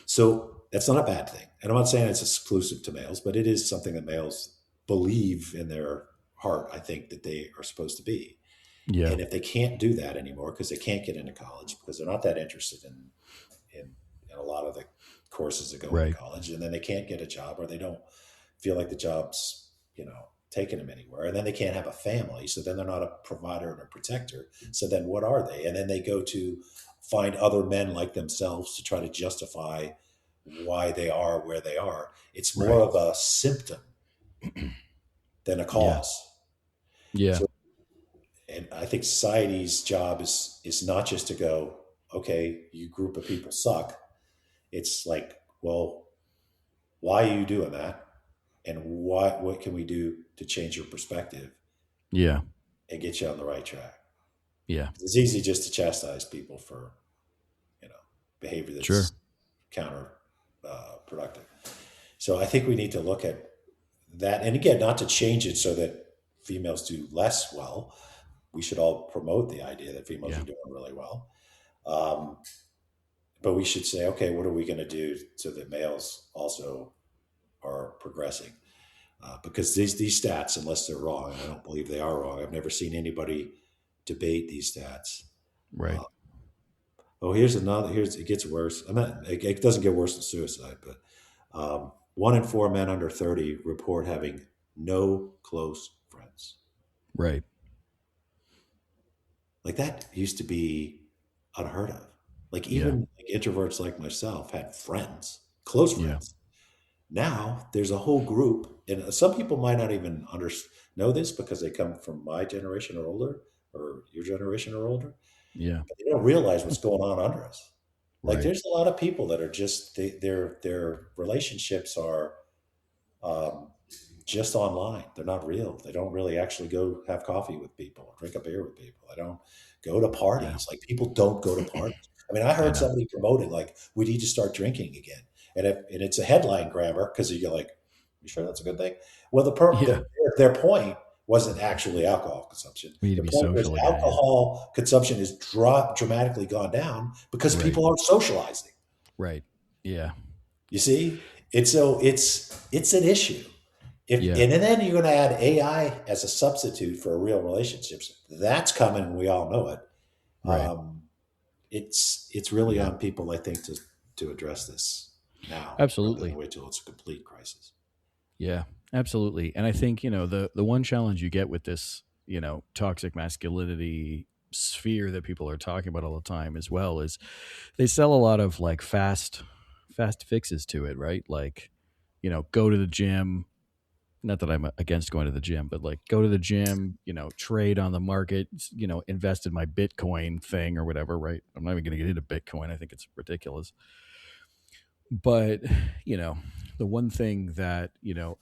So that's not a bad thing. And I'm not saying it's exclusive to males, but it is something that males believe in their heart, I think, that they are supposed to be. Yeah. And if they can't do that anymore because they can't get into college, because they're not that interested in a lot of the courses that go Right. into college, and then they can't get a job, or they don't feel like the job's, taking them anywhere, and then they can't have a family, so then they're not a provider and a protector. So then what are they? And then they go to find other men like themselves to try to justify why they are where they are. It's more Right. of a symptom than a cause. Yeah. So, and I think society's job is not just to go, okay, you group of people suck. It's like, well, why are you doing that? And what can we do to change your perspective Yeah. and get you on the right track? Yeah. It's easy just to chastise people for, behavior that's Sure. counter productive. So I think we need to look at that. And again, not to change it so that females do less well. We should all promote the idea that females Yeah. are doing really well. But we should say, okay, what are we going to do so that males also are progressing? Because these stats, unless they're wrong, and I don't believe they are wrong, I've never seen anybody debate these stats. Right. Here's another. It gets worse. It doesn't get worse than suicide, but 1 in 4 men under 30 report having no close friends. Right. Like, that used to be unheard of. Like, even introverts like myself had friends, close friends. Now there's a whole group, and some people might not even know this because they come from my generation or older, or your generation or older. Yeah. But they don't realize what's going on under us. Like, Right. there's a lot of people that are just their relationships are just online. They're not real. They don't really actually go have coffee with people or drink a beer with people. They don't go to parties. Yeah. Like, people don't go to parties. I mean, I heard somebody promoting, like, we need to start drinking again. And it's a headline grabber, because you're like, you sure that's a good thing? Well, their point wasn't actually alcohol consumption. We need to The be point was social again. alcohol consumption has dramatically gone down because people aren't socializing. Right. Yeah. You see, it's an issue. And then you're going to add AI as a substitute for real relationships. That's coming. We all know it. Right. It's really on people, I think, to address this now. Absolutely. Rather than wait till it's a complete crisis. Yeah, absolutely. And I think, the one challenge you get with this, toxic masculinity sphere that people are talking about all the time as well is they sell a lot of like fast fixes to it, right? Like, go to the gym. Not that I'm against going to the gym, but like, go to the gym, trade on the market, invest in my Bitcoin thing or whatever, right? I'm not even going to get into Bitcoin. I think it's ridiculous. But, the one thing that,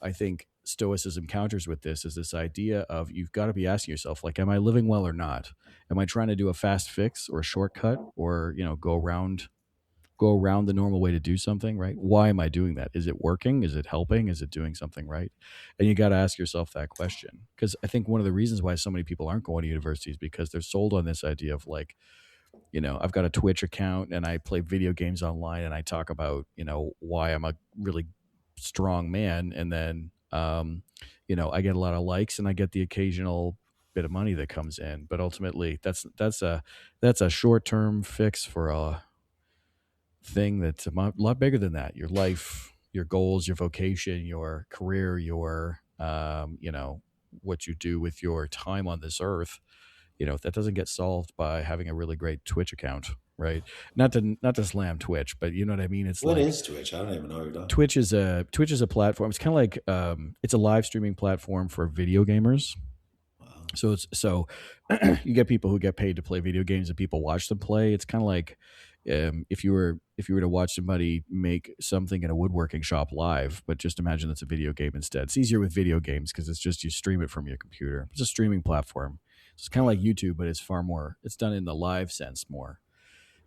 I think Stoicism counters with this is this idea of, you've got to be asking yourself, like, am I living well or not? Am I trying to do a fast fix or a shortcut, or, go around the normal way to do something, right? Why am I doing that? Is it working? Is it helping? Is it doing something right? And you got to ask yourself that question. Because I think one of the reasons why so many people aren't going to university is because they're sold on this idea of, like, I've got a Twitch account and I play video games online and I talk about, why I'm a really strong man. And then, I get a lot of likes and I get the occasional bit of money that comes in. But ultimately that's a short-term fix for a thing that's a lot bigger than that. Your life, your goals, your vocation, your career, your, what you do with your time on this earth, that doesn't get solved by having a really great Twitch account, right? Not to slam Twitch, but you know what I mean. It's What like is Twitch? I don't even know what you're talking. Twitch is a platform. It's kind of like it's a live streaming platform for video gamers. Wow. So you get people who get paid to play video games and people watch them play. It's kind of like if you were to watch somebody make something in a woodworking shop live, but just imagine it's a video game instead. It's easier with video games because it's just you stream it from your computer. It's a streaming platform. It's kind of like YouTube, but it's done in the live sense more.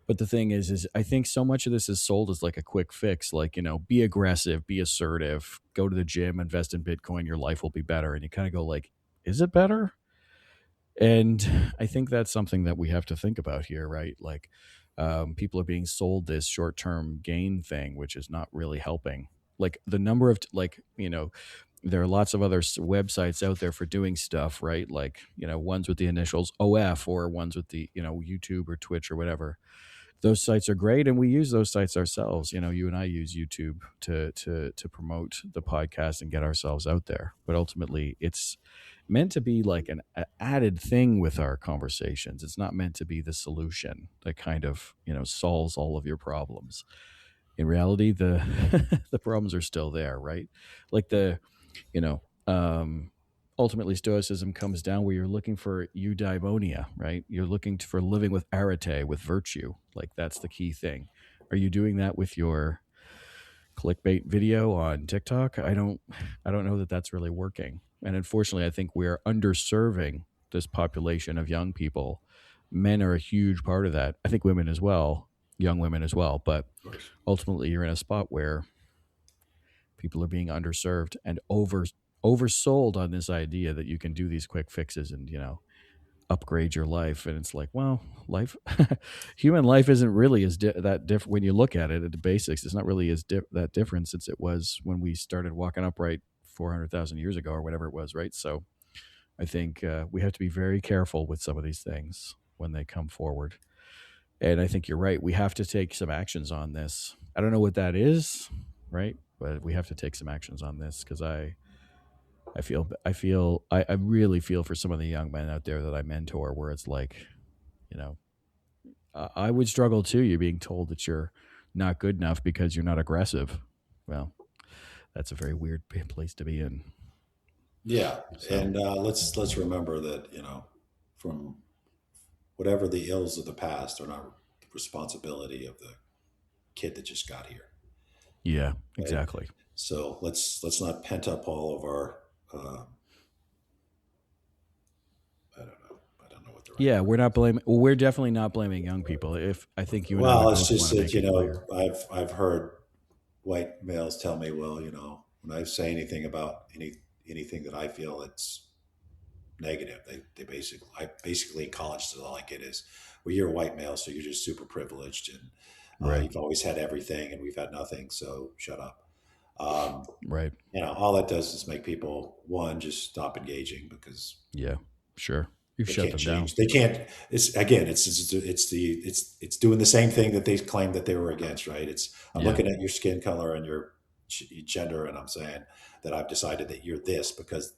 But the thing is I think so much of this is sold as like a quick fix, like, be aggressive, be assertive, go to the gym, invest in Bitcoin, your life will be better. And you kind of go like, is it better? And I think that's something that we have to think about here, right? Like, people are being sold this short-term gain thing, which is not really helping. Like the number of there are lots of other websites out there for doing stuff, right? Like, ones with the initials OF or ones with the, YouTube or Twitch or whatever. Those sites are great, and we use those sites ourselves. You and I use YouTube to promote the podcast and get ourselves out there. But ultimately, it's meant to be like an added thing with our conversations. It's not meant to be the solution that kind of solves all of your problems. In reality, the the problems are still there, right? Like ultimately Stoicism comes down where you're looking for eudaimonia, right? You're looking for living with arete, with virtue. Like that's the key thing. Are you doing that with your clickbait video on TikTok? I don't know that that's really working. And unfortunately, I think we're underserving this population of young people. Men are a huge part of that. I think women as well, young women as well. But ultimately, you're in a spot where people are being underserved and oversold on this idea that you can do these quick fixes and upgrade your life. And it's like, well, human life isn't really that different when you look at it at the basics. It's not really that different since it was when we started walking upright 400,000 years ago or whatever it was, right? So I think we have to be very careful with some of these things when they come forward. And I think you're right. We have to take some actions on this. I don't know what that is, right? But we have to take some actions on this because I really feel for some of the young men out there that I mentor where it's like, I would struggle too. You're being told that you're not good enough because you're not aggressive. Well, that's a very weird place to be in. Yeah. So. And let's remember that, from whatever the ills of the past are not the responsibility of the kid that just got here. Yeah, exactly. Right? So let's not pent up all of our, I don't know what the right. Yeah, we're not blaming. Well, we're definitely not blaming young people. If I think you. Well, it's just that I've heard white males tell me, well, when I say anything about anything that I feel it's negative, they basically in college all I get is, well, you're a white male, so you're just super privileged and right. You've always had everything and we've had nothing, so shut up. Right. All that does is make people just stop engaging because sure. You've shut them down. They can't. It's doing the same thing that they claimed that they were against. Right. I'm looking at your skin color and your gender, and I'm saying that I've decided that you're this because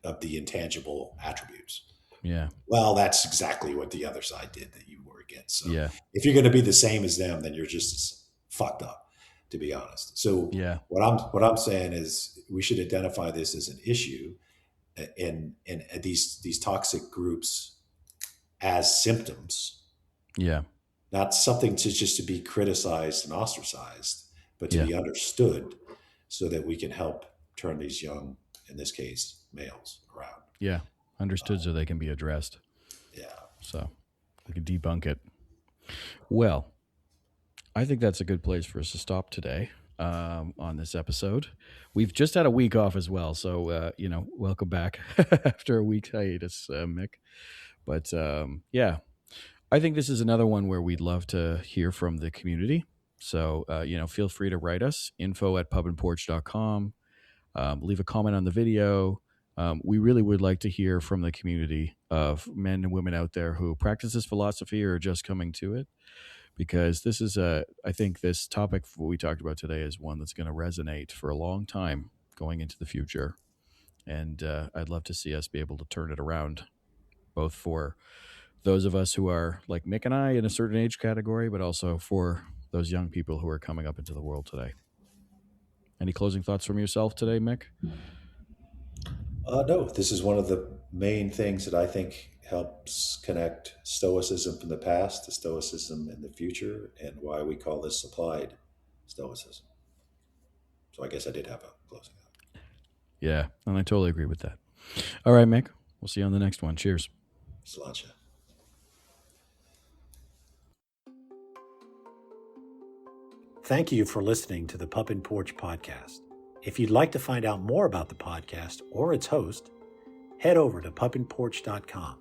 of the intangible attributes. Yeah. Well, that's exactly what the other side did that you were against. So if you're going to be the same as them, then you're just fucked up, to be honest. So what I'm saying is we should identify this as an issue in these toxic groups as symptoms. Yeah. Not something to be criticized and ostracized, but to be understood so that we can help turn these young, in this case, males around. Yeah. Understood so they can be addressed. Yeah. So we can debunk it. Well, I think that's a good place for us to stop today on this episode. We've just had a week off as well. So, welcome back after a week's hiatus, Mick. But I think this is another one where we'd love to hear from the community. So, feel free to write us, info@pubandporch.com. Leave a comment on the video. We really would like to hear from the community of men and women out there who practice this philosophy or are just coming to it, because this is I think this topic we talked about today is one that's going to resonate for a long time going into the future. And I'd love to see us be able to turn it around, both for those of us who are like Mick and I in a certain age category, but also for those young people who are coming up into the world today. Any closing thoughts from yourself today, Mick? No, this is one of the main things that I think helps connect Stoicism from the past to Stoicism in the future, and why we call this applied Stoicism. So I guess I did have a closing thought. Yeah, and I totally agree with that. All right, Mick. We'll see you on the next one. Cheers. Sláinte. Thank you for listening to the Pub and Porch podcast. If you'd like to find out more about the podcast or its host, head over to pubandporch.com,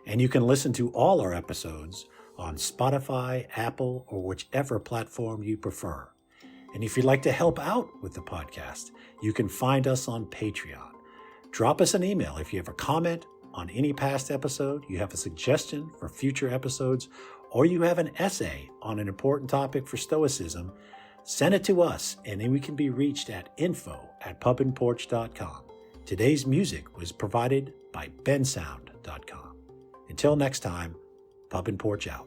and you can listen to all our episodes on Spotify, Apple, or whichever platform you prefer. And if you'd like to help out with the podcast, you can find us on Patreon. Drop us an email if you have a comment on any past episode, you have a suggestion for future episodes, or you have an essay on an important topic for Stoicism. Send it to us, and then we can be reached at info@pubandporch.com. Today's music was provided by bensound.com. Until next time, Pub and Porch out.